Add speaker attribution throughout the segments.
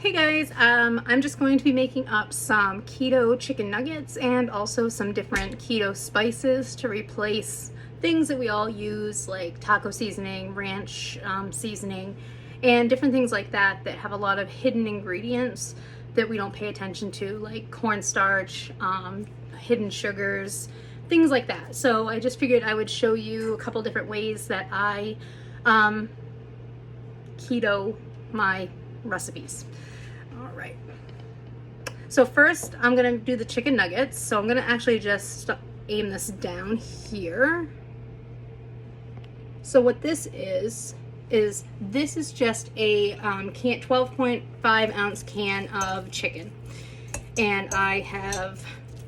Speaker 1: Hey guys, I'm just going to be making up some keto chicken nuggets and also some different keto spices to replace things that we all use like taco seasoning, ranch seasoning, and different things like that that have a lot of hidden ingredients that we don't pay attention to, like cornstarch, hidden sugars, things like that. So I just figured I would show you a couple different ways that I keto my recipes. All right. So first I'm gonna do the chicken nuggets. So I'm gonna actually just aim this down here. So what this is this is just a 12.5 ounce can of chicken. And I have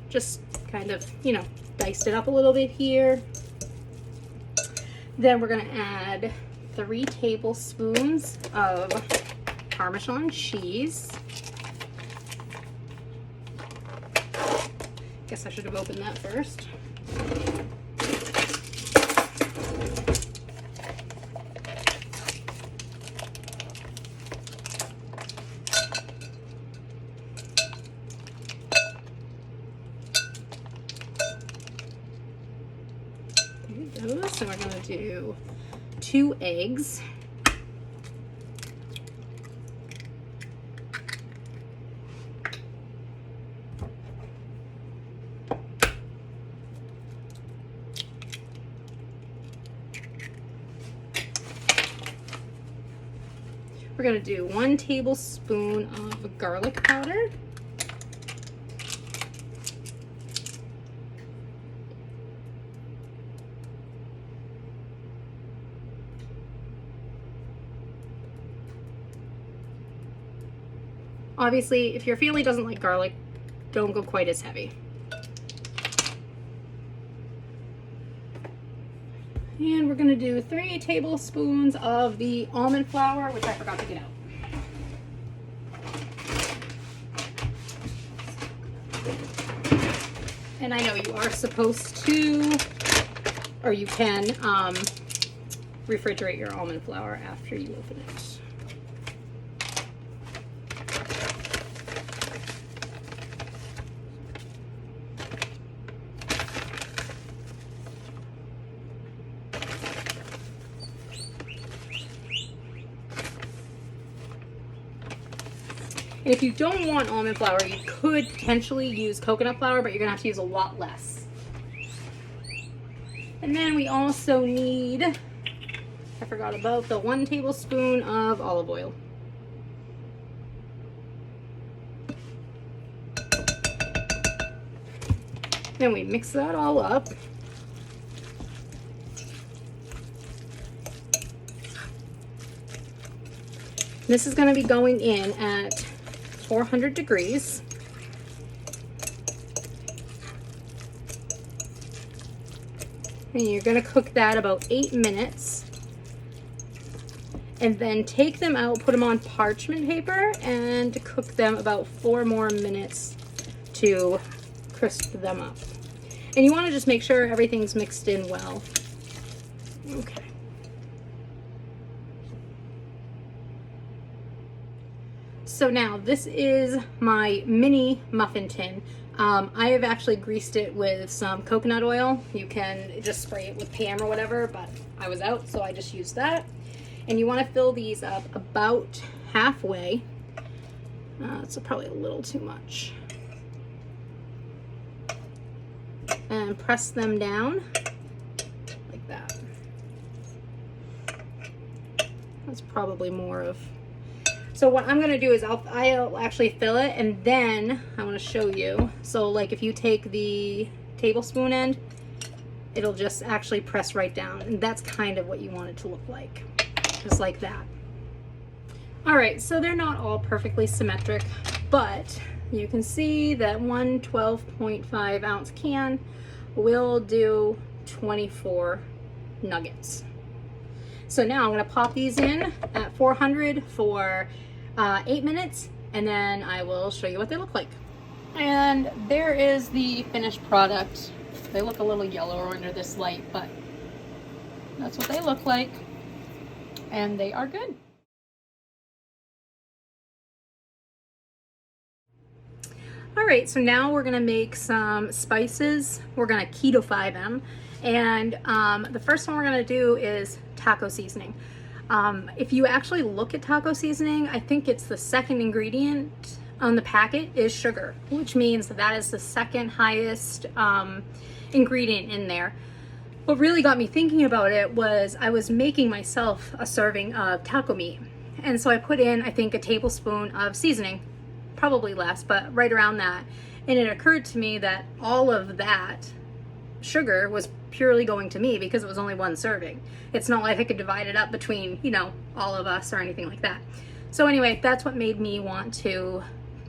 Speaker 1: just kind of, diced it up a little bit here. Then we're gonna add 3 tablespoons of Parmesan cheese. Guess I should have opened that first. There we go. So we're gonna do 2 eggs. We're gonna do 1 tablespoon of garlic powder. Obviously, if your family doesn't like garlic, don't go quite as heavy. And we're gonna do 3 tablespoons of the almond flour, which I forgot to get out. And I know you are supposed to, or you can, refrigerate your almond flour after you open it. And if you don't want almond flour, you could potentially use coconut flour, but you're gonna have to use a lot less. And then we also need, I forgot about the 1 tablespoon of olive oil. Then we mix that all up. This is gonna be going in at 400 degrees. And you're going to cook that about 8 minutes. And then take them out, put them on parchment paper, and cook them about 4 more minutes to crisp them up. And you want to just make sure everything's mixed in well. Okay. So now this is my mini muffin tin. I have actually greased it with some coconut oil. You can just spray it with Pam or whatever, but I was out, so I just used that. And you want to fill these up about halfway. It's probably a little too much. And press them down like that. That's probably more of. So what I'm gonna do is I'll actually fill it, and then I want to show you. So like if you take the tablespoon end, it'll just actually press right down, and that's kind of what you want it to look like, just like that. All right, so they're not all perfectly symmetric, but you can see that one 12.5 ounce can will do 24 nuggets. So now I'm gonna pop these in at 400 for 8 minutes, and then I will show you what they look like. And there is the finished product. They look a little yellower under this light, but that's what they look like, and they are good. All right, so now we're gonna make some spices. We're gonna keto-fy them. And the first one we're gonna do is taco seasoning. If you actually look at taco seasoning, I think it's the second ingredient on the packet is sugar, which means that is the second highest ingredient in there. What really got me thinking about it was I was making myself a serving of taco meat. And so I put in, I think, a tablespoon of seasoning, probably less, but right around that. And it occurred to me that all of that sugar was purely going to me because it was only one serving. It's not like I could divide it up between, you know, all of us or anything like that. So anyway, that's what made me want to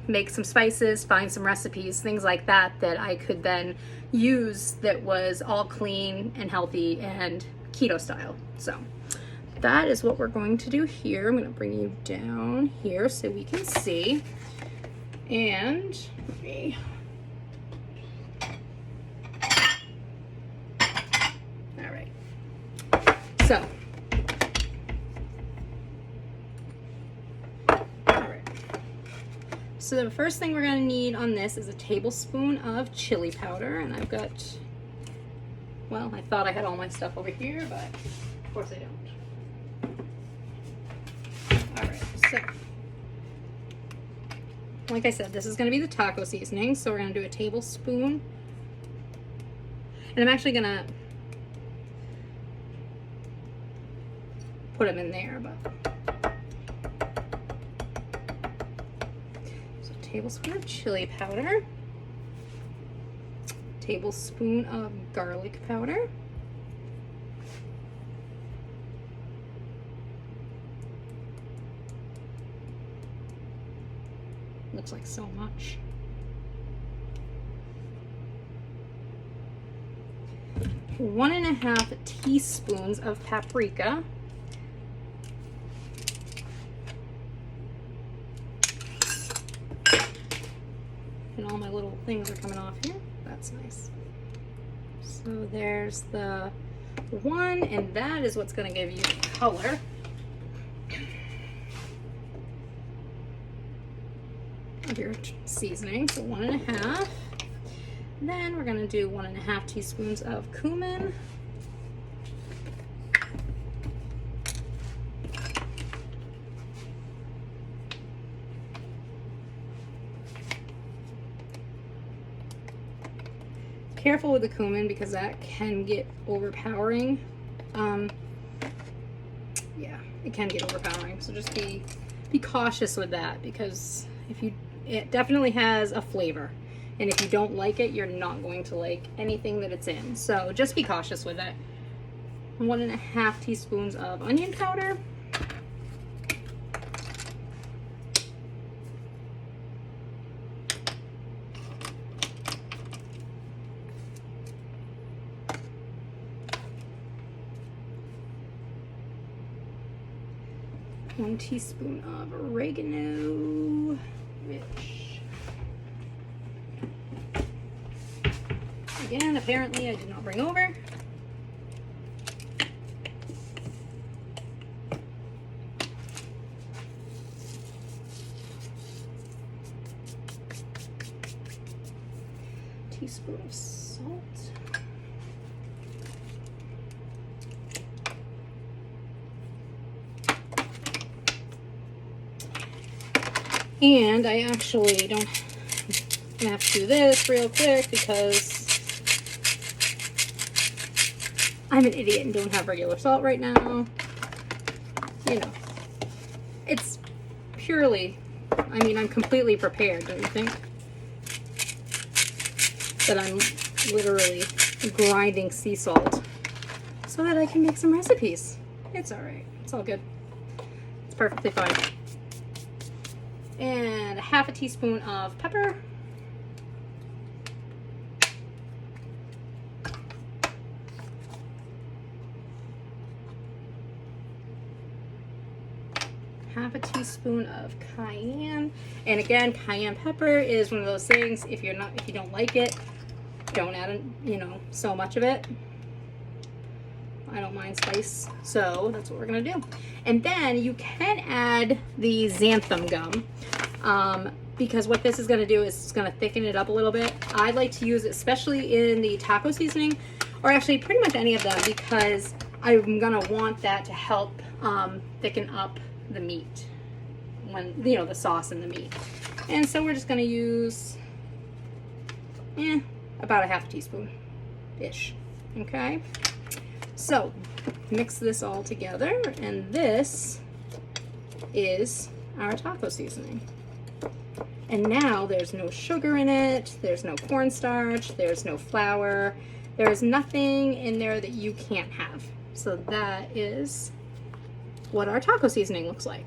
Speaker 1: make some spices, find some recipes, things like that that I could then use that was all clean and healthy and keto style. So that is what we're going to do here. I'm going to bring you down here so we can see. And let me... All right. So, so the first thing we're going to need on this is a tablespoon of chili powder, and I've got, well, I thought I had all my stuff over here, but of course I don't. All right, so like I said, this is going to be the taco seasoning, so we're going to do a tablespoon, and I'm actually going to put them in there, but tablespoon of chili powder, tablespoon of garlic powder, looks like so much, 1.5 teaspoons of paprika, and all my little things are coming off here. That's nice. So there's the one, and that is what's going to give you the color. Of your seasoning, so 1.5. Then we're going to do 1.5 teaspoons of cumin. Careful with the cumin because that can get overpowering. Yeah, it can get overpowering. So just be cautious with that because it definitely has a flavor. And if you don't like it, you're not going to like anything that it's in. So just be cautious with it. 1.5 teaspoons of onion powder. One teaspoon of oregano, which, again, apparently I did not bring over. Teaspoon of salt. And I actually don't have to do this real quick because I'm an idiot and don't have regular salt right now. You know, it's purely, I mean, I'm completely prepared, don't you think? That I'm literally grinding sea salt so that I can make some recipes. It's all right. It's all good. It's perfectly fine. And 1/2 teaspoon of pepper. Half a teaspoon of cayenne. And again, cayenne pepper is one of those things, if you don't like it, don't add, so much of it. I don't mind spice, so that's what we're gonna do. And then you can add the xanthan gum. because what this is going to do is it's going to thicken it up a little bit. I like to use it especially in the taco seasoning, or actually pretty much any of them, because I'm going to want that to help thicken up the meat, when, you know, the sauce and the meat. And so we're just going to use about a half teaspoon-ish. Okay? So mix this all together, and this is our taco seasoning. And now there's no sugar in it, there's no cornstarch, there's no flour, there's nothing in there that you can't have. So that is what our taco seasoning looks like.